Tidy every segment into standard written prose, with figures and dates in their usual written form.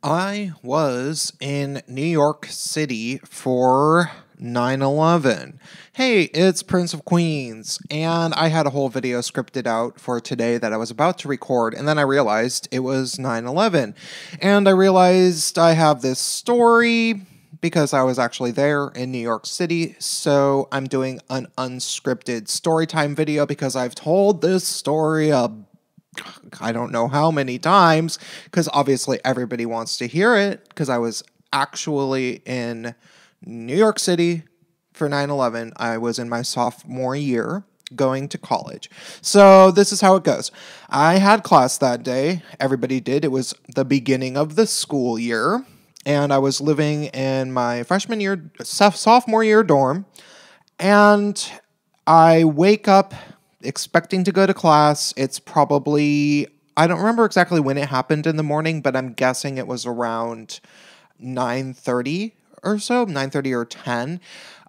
I was in New York City for 9/11. Hey, it's Prince of Queens, and I had a whole video scripted out for today that I was about to record, and then I realized it was 9/11. And I realized I have this story because I was actually there in New York City, so I'm doing an unscripted storytime video because I've told this story I don't know how many times, because obviously everybody wants to hear it, because I was actually in New York City for 9/11. I was in my sophomore year going to college. So this is how it goes. I had class that day. Everybody did. It was the beginning of the school year, and I was living in my sophomore year dorm, and I wake up expecting to go to class. It's probably, I don't remember exactly when it happened in the morning, but I'm guessing it was around 9:30 or so, 9:30 or 10.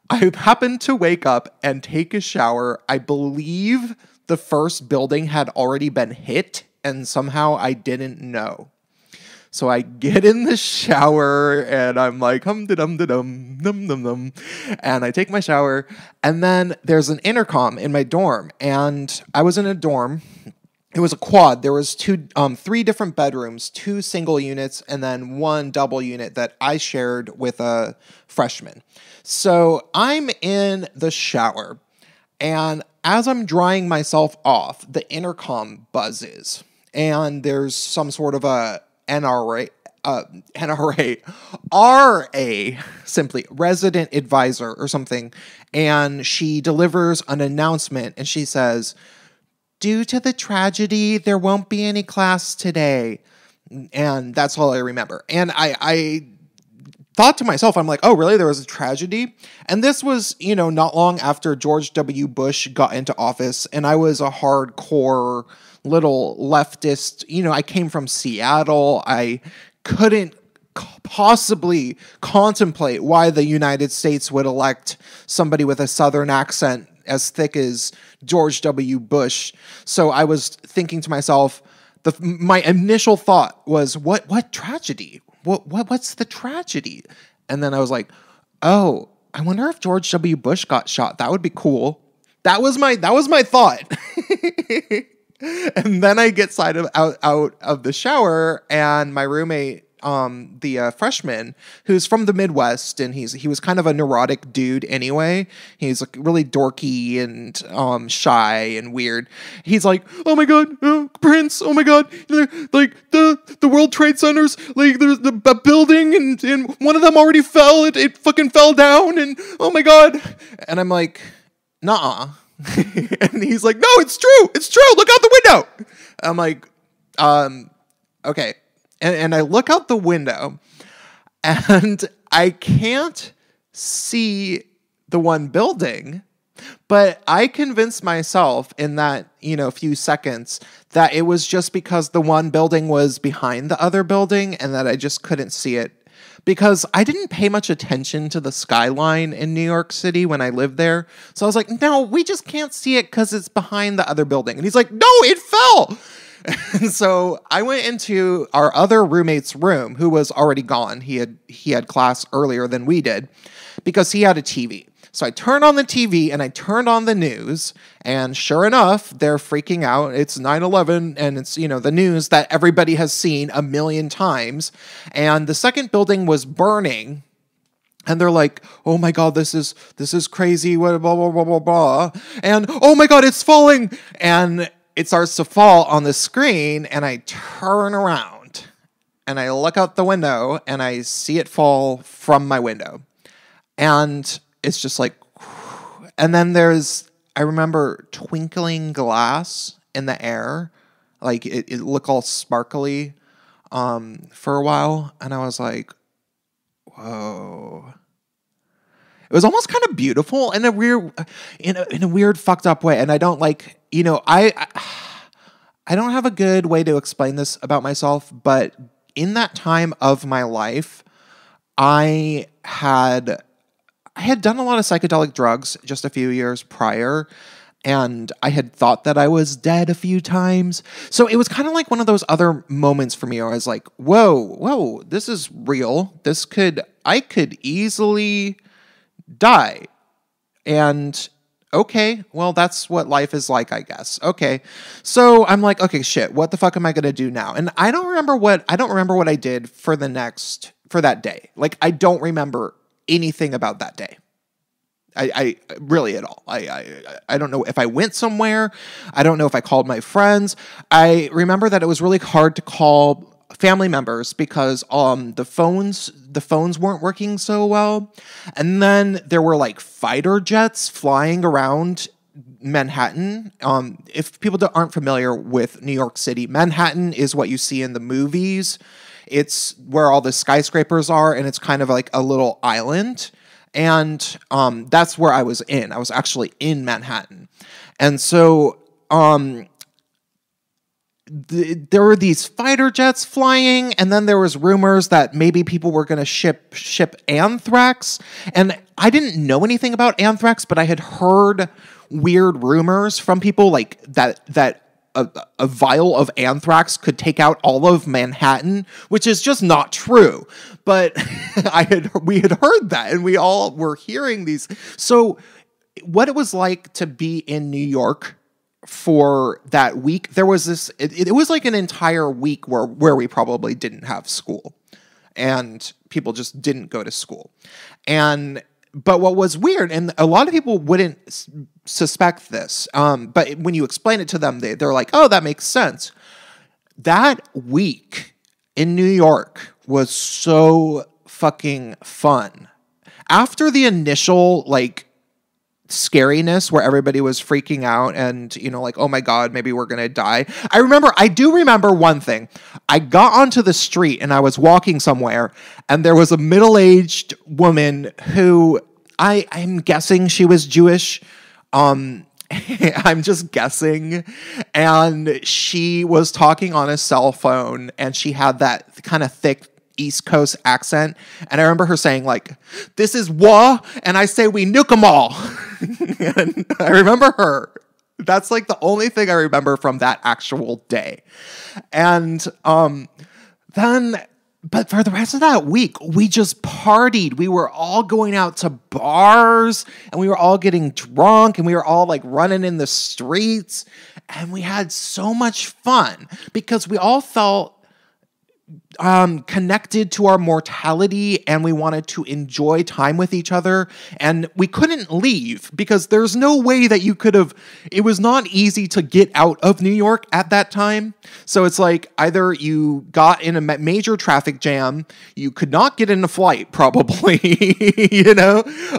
I happened to wake up and take a shower. I believe the first building had already been hit, and somehow I didn't know. So I get in the shower and I'm like, hum-da-dum-da-dum, num-num-num. And I take my shower, and then there's an intercom in my dorm. And I was in a dorm. It was a quad. There was three different bedrooms, 2 single units, and then 1 double unit that I shared with a freshman. So I'm in the shower, and as I'm drying myself off, the intercom buzzes, and there's some sort of a RA, simply resident advisor or something, and she delivers an announcement, and she says, "Due to the tragedy, there won't be any class today." And that's all I remember. And I thought to myself, I'm like, oh, really? There was a tragedy? And this was, not long after George W. Bush got into office, and I was a hardcore little leftist. I came from Seattle. I couldn't possibly contemplate why the United States would elect somebody with a Southern accent as thick as George W. Bush. So I was thinking to myself, my initial thought was, what tragedy? What's the tragedy? And then I was like, oh, I wonder if George W. Bush got shot. That would be cool. That was my thought. And then I get out of the shower, and my roommate, the freshman, who's from the Midwest, and he was kind of a neurotic dude anyway. He's like really dorky and shy and weird. He's like, "Oh my God, Prince! Oh my God, like the World Trade Centers, like there's the building, and one of them already fell. It fucking fell down, and oh my God!" And I'm like, "Nuh-uh." And he's like, "No, it's true. It's true. Look out the window." I'm like, okay. And I look out the window, and I can't see the one building, but I convinced myself in that, few seconds that it was just because the one building was behind the other building and that I just couldn't see it. Because I didn't pay much attention to the skyline in New York City when I lived there. So I was like, no, we just can't see it because it's behind the other building. And he's like, no, it fell. And so I went into our other roommate's room, who was already gone. He had class earlier than we did, because he had a TV. So I turned on the TV and I turned on the news, and sure enough, they're freaking out. It's 9/11, and it's, the news that everybody has seen a million times. And the second building was burning. And they're like, "Oh my God, this is crazy, blah, blah, blah, blah, blah. And oh my God, it's falling." And it starts to fall on the screen, and I turn around and I look out the window and I see it fall from my window. And it's just like, and then I remember twinkling glass in the air. Like it looked all sparkly for a while. And I was like, whoa. It was almost kind of beautiful in a weird fucked up way. And I don't like, I don't have a good way to explain this about myself, but in that time of my life, I had done a lot of psychedelic drugs just a few years prior, and I had thought that I was dead a few times. So it was kind of like one of those other moments for me where I was like, whoa, this is real. I could easily die. And okay, well, that's what life is like, I guess. Okay. So I'm like, okay, shit, what the fuck am I going to do now? And I don't remember what I did for that day. Like, I don't remember anything about that day. I really at all. I don't know if I went somewhere. I don't know if I called my friends. I remember that it was really hard to call family members because the phones weren't working so well. And then there were like fighter jets flying around Manhattan. If people aren't familiar with New York City, Manhattan is what you see in the movies. It's where all the skyscrapers are, and it's kind of like a little island. And that's where I was in. I was actually in Manhattan. And so there were these fighter jets flying, and then there was rumors that maybe people were going to ship anthrax. And I didn't know anything about anthrax, but I had heard weird rumors from people like that a vial of anthrax could take out all of Manhattan, which is just not true. But we had heard that, and we all were hearing these. So what it was like to be in New York for that week, there was this, it was like an entire week where we probably didn't have school, and people just didn't go to school. But what was weird, and a lot of people wouldn't suspect this, but when you explain it to them, they're like, oh, that makes sense. That week in New York was so fucking fun. After the initial, like, scariness where everybody was freaking out and, like, oh my God, maybe we're going to die. I do remember one thing. I got onto the street and I was walking somewhere, and there was a middle-aged woman who I'm guessing she was Jewish. I'm just guessing. And she was talking on a cell phone, and she had that kind of thick East Coast accent. And I remember her saying, like, this is war, and I say we nuke them all. And I remember her. That's like the only thing I remember from that actual day. And but for the rest of that week, we just partied. We were all going out to bars, and we were all getting drunk, and we were all like running in the streets, and we had so much fun because we all felt connected to our mortality, and we wanted to enjoy time with each other, and we couldn't leave because there's no way that you could have. It was not easy to get out of New York at that time. So it's like either you got in a major traffic jam, you could not get in a flight probably,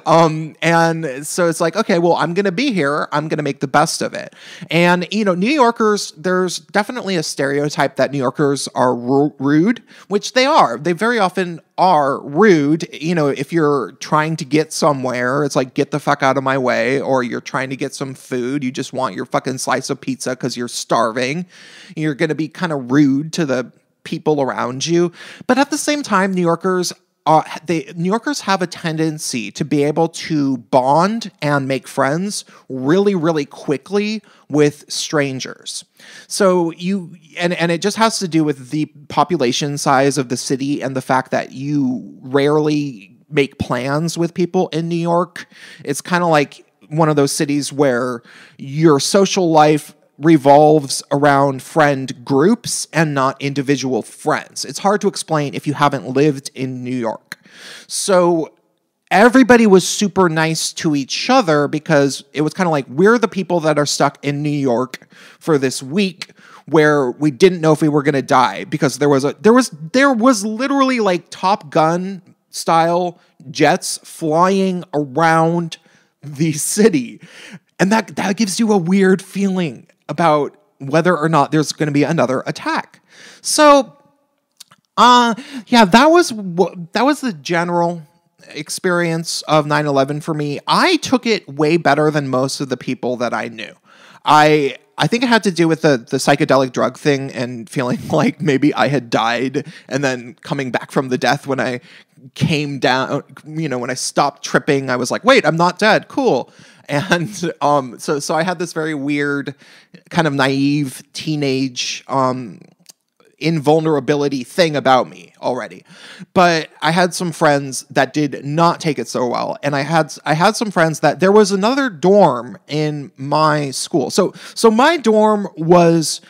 and so it's like, okay, well, I'm going to be here. I'm going to make the best of it. And, New Yorkers, there's definitely a stereotype that New Yorkers are rude, which they are. They very often are rude. If you're trying to get somewhere, it's like, get the fuck out of my way. Or you're trying to get some food. You just want your fucking slice of pizza because you're starving. You're going to be kind of rude to the people around you. But at the same time, New Yorkers have a tendency to be able to bond and make friends really, really quickly with strangers. So and it just has to do with the population size of the city and the fact that you rarely make plans with people in New York. It's kind of like one of those cities where your social life revolves around friend groups and not individual friends. It's hard to explain if you haven't lived in New York. So everybody was super nice to each other because it was kind of like, we're the people that are stuck in New York for this week where we didn't know if we were going to die, because there was literally like Top Gun style jets flying around the city. And that gives you a weird feeling about whether or not there's going to be another attack. So, that was the general experience of 9/11 for me. I took it way better than most of the people that I knew. I think it had to do with the psychedelic drug thing and feeling like maybe I had died, and then coming back from the death when I came down, when I stopped tripping, I was like, wait, I'm not dead. Cool. And so I had this very weird, kind of naive teenage invulnerability thing about me already. But I had some friends that did not take it so well. And I had some friends that there was another dorm in my school. So my dorm was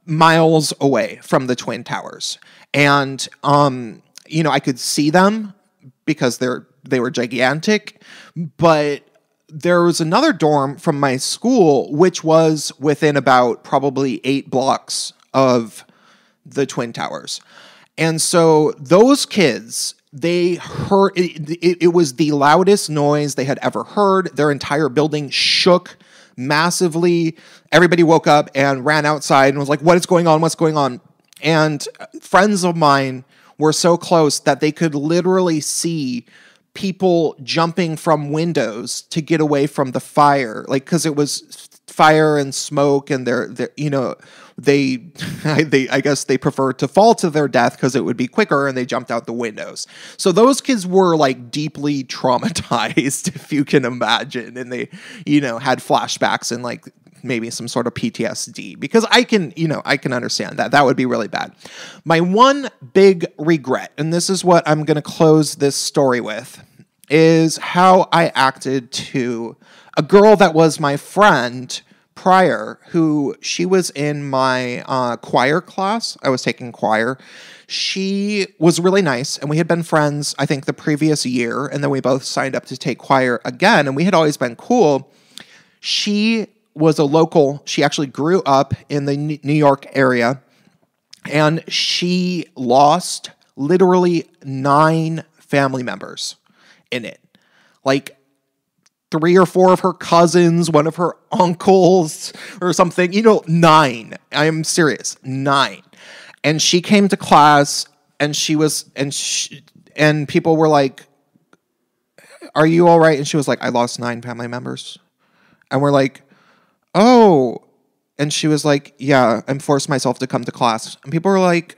miles away from the Twin Towers. And I could see them because they were gigantic, but there was another dorm from my school which was within about probably 8 blocks of the Twin Towers. And so those kids, they heard it was the loudest noise they had ever heard. Their entire building shook massively. Everybody woke up and ran outside and was like, what is going on? What's going on? And friends of mine were so close that they could literally see people jumping from windows to get away from the fire. Like, because it was fire and smoke, and I guess they preferred to fall to their death because it would be quicker, and they jumped out the windows. So those kids were like deeply traumatized, if you can imagine, and they, had flashbacks and like maybe some sort of PTSD, because I can understand that would be really bad. My one big regret, and this is what I'm going to close this story with, is how I acted to a girl that was my friend prior, who she was in my choir class. I was taking choir. She was really nice, and we had been friends, I think, the previous year, and then we both signed up to take choir again, and we had always been cool. She was a local. She actually grew up in the New York area, and she lost literally 9 family members in it. Like 3 or 4 of her cousins, one of her uncles or something, 9. I am serious, 9. And she came to class, and and people were like, are you all right? And she was like, I lost 9 family members. And we're like, oh. And she was like, yeah, I forced myself to come to class. And people were like,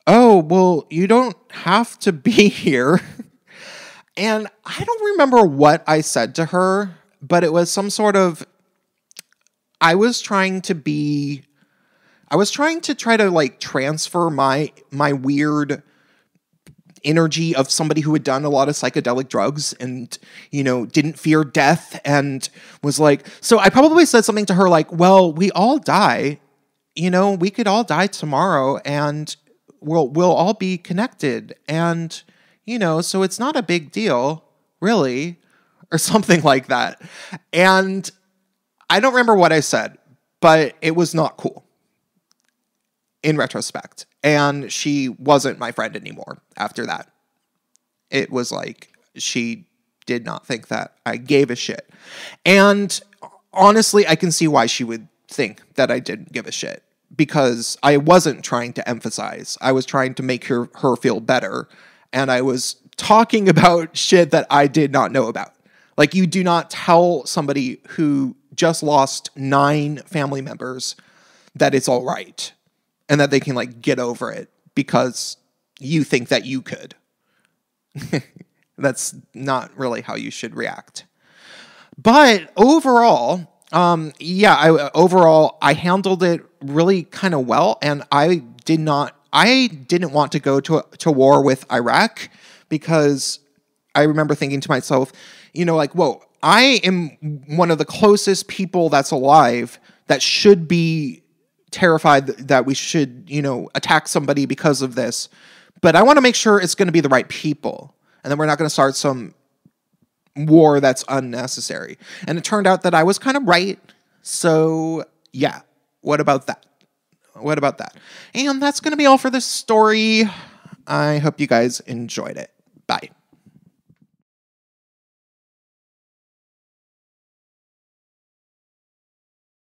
oh, well, you don't have to be here. And I don't remember what I said to her, but it was some sort of, I was trying to try to like transfer my weird energy of somebody who had done a lot of psychedelic drugs and, didn't fear death, and was like, so I probably said something to her like, well, we all die, we could all die tomorrow, and we'll all be connected, and so it's not a big deal, really, or something like that. And I don't remember what I said, but it was not cool in retrospect. And she wasn't my friend anymore after that. It was like she did not think that I gave a shit. And honestly, I can see why she would think that I didn't give a shit, because I wasn't trying to emphasize. I was trying to make her feel better. And I was talking about shit that I did not know about. Like, you do not tell somebody who just lost 9 family members that it's all right and that they can, like, get over it because you think that you could. That's not really how you should react. But overall, I handled it really kind of well, and I didn't want to go to war with Iraq, because I remember thinking to myself, whoa, I am one of the closest people that's alive that should be terrified that we should, attack somebody because of this. But I want to make sure it's going to be the right people, and then we're not going to start some war that's unnecessary. And it turned out that I was kind of right. So yeah, what about that? And that's going to be all for this story. I hope you guys enjoyed it. Bye.